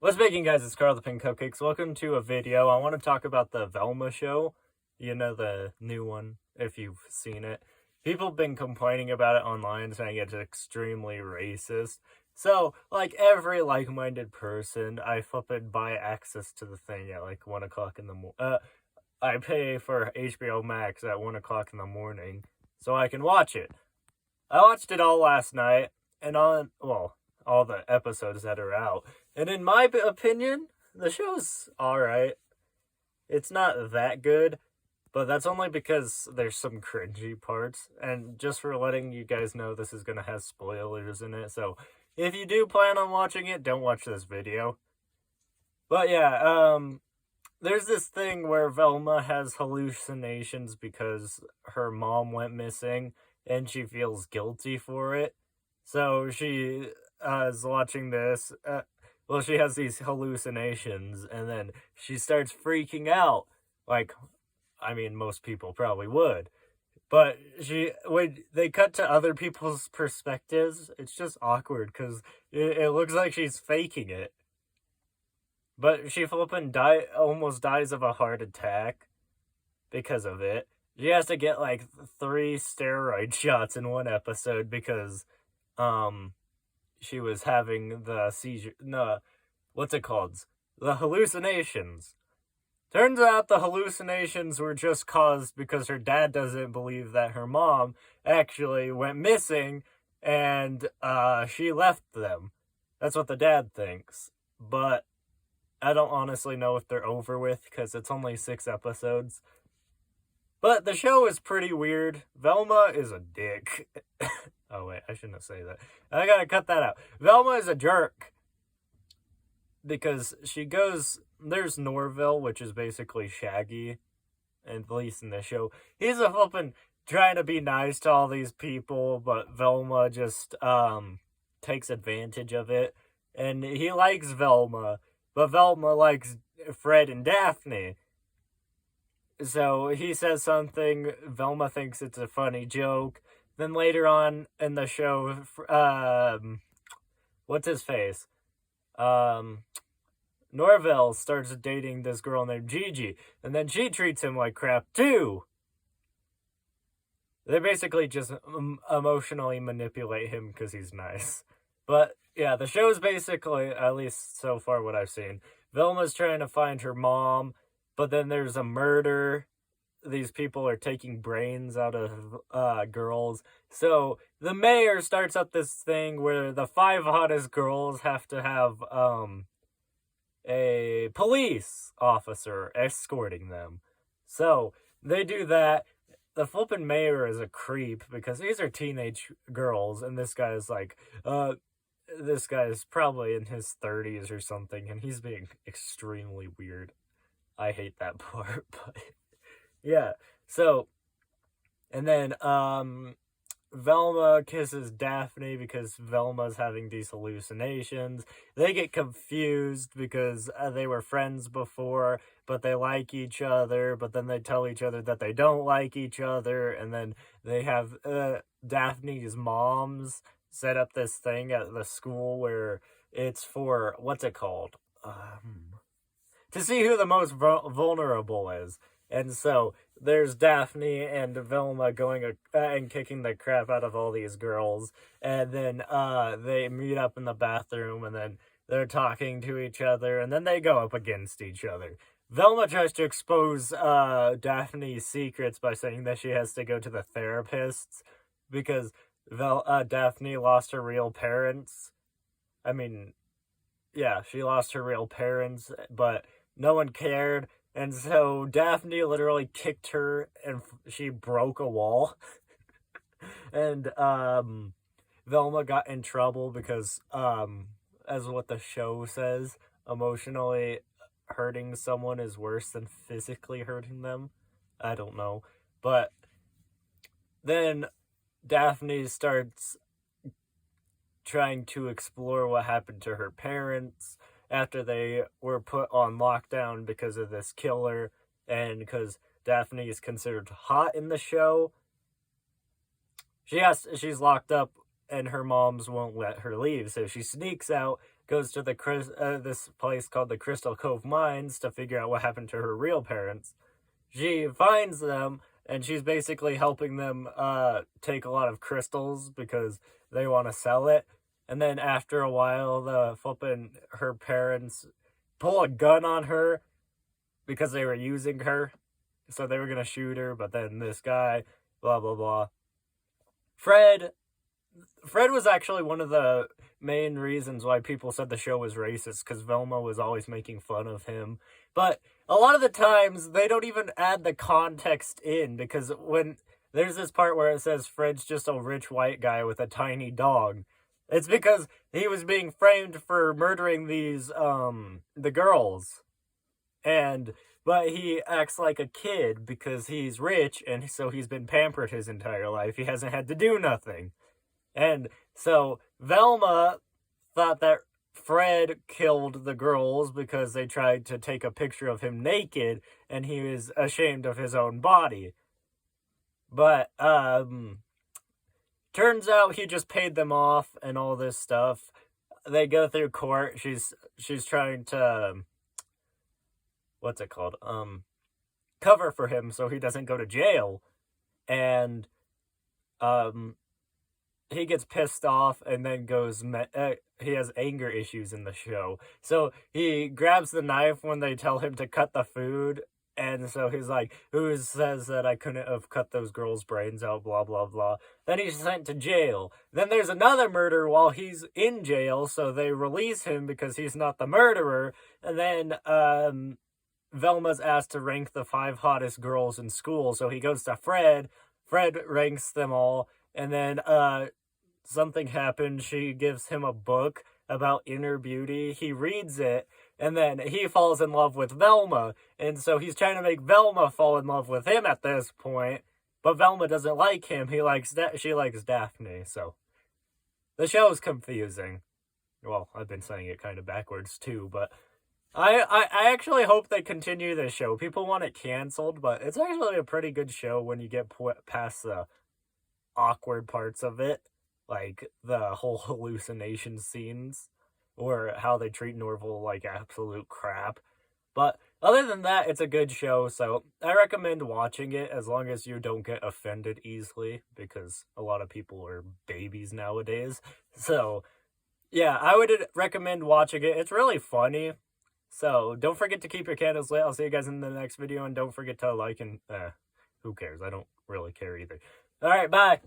What's making, guys? It's Carl the Pink Cupcakes. Welcome to a video. I want to talk about the Velma show. You know, the new one, if you've seen it. People have been complaining about it online, saying it's extremely racist. So, like every like-minded person, I flippin' buy access to the thing at like 1 o'clock in the morning. I pay for HBO MAX at 1 o'clock in the morning so I can watch it. I watched it all last night, and all the episodes that are out. And in my opinion, the show's alright. It's not that good, but that's only because there's some cringy parts. And just for letting you guys know, this is going to have spoilers in it. So if you do plan on watching it, don't watch this video. But yeah, there's this thing where Velma has hallucinations because her mom went missing and she feels guilty for it. So she is watching this. She has these hallucinations, and then she starts freaking out. Like, I mean, most people probably would. But when they cut to other people's perspectives, it's just awkward because it looks like she's faking it. But she almost dies of a heart attack because of it. She has to get like 3 steroid shots in one episode because she was having the seizure. No, what's it called? The hallucinations. Turns out the hallucinations were just caused because her dad doesn't believe that her mom actually went missing and she left them. That's what the dad thinks. But I don't honestly know if they're over with because it's only 6 episodes. But the show is pretty weird. Velma is a dick. Oh, wait, I shouldn't say that. I gotta cut that out. Velma is a jerk. Because she goes... There's Norville, which is basically Shaggy. At least in the show. He's a flippin' trying to be nice to all these people, but Velma just, takes advantage of it. And he likes Velma, but Velma likes Fred and Daphne. So he says something, Velma thinks it's a funny joke. Then later on in the show, what's his face? Norville starts dating this girl named Gigi, and then she treats him like crap too. They basically just emotionally manipulate him because he's nice. But yeah, the show's basically, at least so far what I've seen, Velma's trying to find her mom, but then there's a murder. These people are taking brains out of girls. So the mayor starts up this thing where the 5 hottest girls have to have a police officer escorting them. So they do that. The flippin' mayor is a creep because these are teenage girls, and this guy is like, this guy is probably in his 30s or something, and he's being extremely weird. I hate that part, but yeah. So, and then Velma kisses Daphne because Velma's having these hallucinations. They get confused because they were friends before, but they like each other, but then they tell each other that they don't like each other, and then they have Daphne's moms set up this thing at the school where it's for, what's it called? To see who the most vulnerable is. And so there's Daphne and Velma going and kicking the crap out of all these girls. And then they meet up in the bathroom, and then they're talking to each other, and then they go up against each other. Velma tries to expose Daphne's secrets by saying that she has to go to the therapists because Daphne lost her real parents. I mean, yeah, she lost her real parents, but no one cared, and so Daphne literally kicked her, and she broke a wall. And Velma got in trouble because, as what the show says, emotionally hurting someone is worse than physically hurting them. I don't know. But then Daphne starts trying to explore what happened to her parents after they were put on lockdown because of this killer, and because Daphne is considered hot in the show. She's locked up, and her moms won't let her leave, so she sneaks out goes to this place called the Crystal Cove Mines to figure out what happened to her real parents. She finds them, and she's basically helping them take a lot of crystals because they want to sell it. And then after a while, her parents pull a gun on her because they were using her. So they were going to shoot her, but then this guy, blah, blah, blah. Fred was actually one of the main reasons why people said the show was racist, because Velma was always making fun of him. But a lot of the times, they don't even add the context in, because when there's this part where it says Fred's just a rich white guy with a tiny dog, it's because he was being framed for murdering the girls. But he acts like a kid because he's rich, and so he's been pampered his entire life. He hasn't had to do nothing. And so Velma thought that Fred killed the girls because they tried to take a picture of him naked, and he was ashamed of his own body. But, turns out he just paid them off and all this stuff. They go through court. She's trying to, what's it called? Cover for him so he doesn't go to jail. And, he gets pissed off and then he has anger issues in the show. So he grabs the knife when they tell him to cut the food. And so he's like, who says that I couldn't have cut those girls' brains out, blah, blah, blah. Then he's sent to jail. Then there's another murder while he's in jail, so they release him because he's not the murderer. And then Velma's asked to rank the 5 hottest girls in school, so he goes to Fred. Fred ranks them all. And then something happens. She gives him a book about inner beauty. He reads it, and then he falls in love with Velma. And so he's trying to make Velma fall in love with him at this point. But Velma doesn't like him. She likes Daphne. So the show's confusing. Well, I've been saying it kind of backwards too, but I actually hope they continue this show. People want it canceled, but it's actually a pretty good show when you get past the awkward parts of it, like the whole hallucination scenes, or how they treat Norval like absolute crap. But other than that, it's a good show, so I recommend watching it as long as you don't get offended easily, because a lot of people are babies nowadays. So, yeah, I would recommend watching it. It's really funny. So, don't forget to keep your candles lit. I'll see you guys in the next video, and don't forget to like and... who cares? I don't really care either. Alright, bye!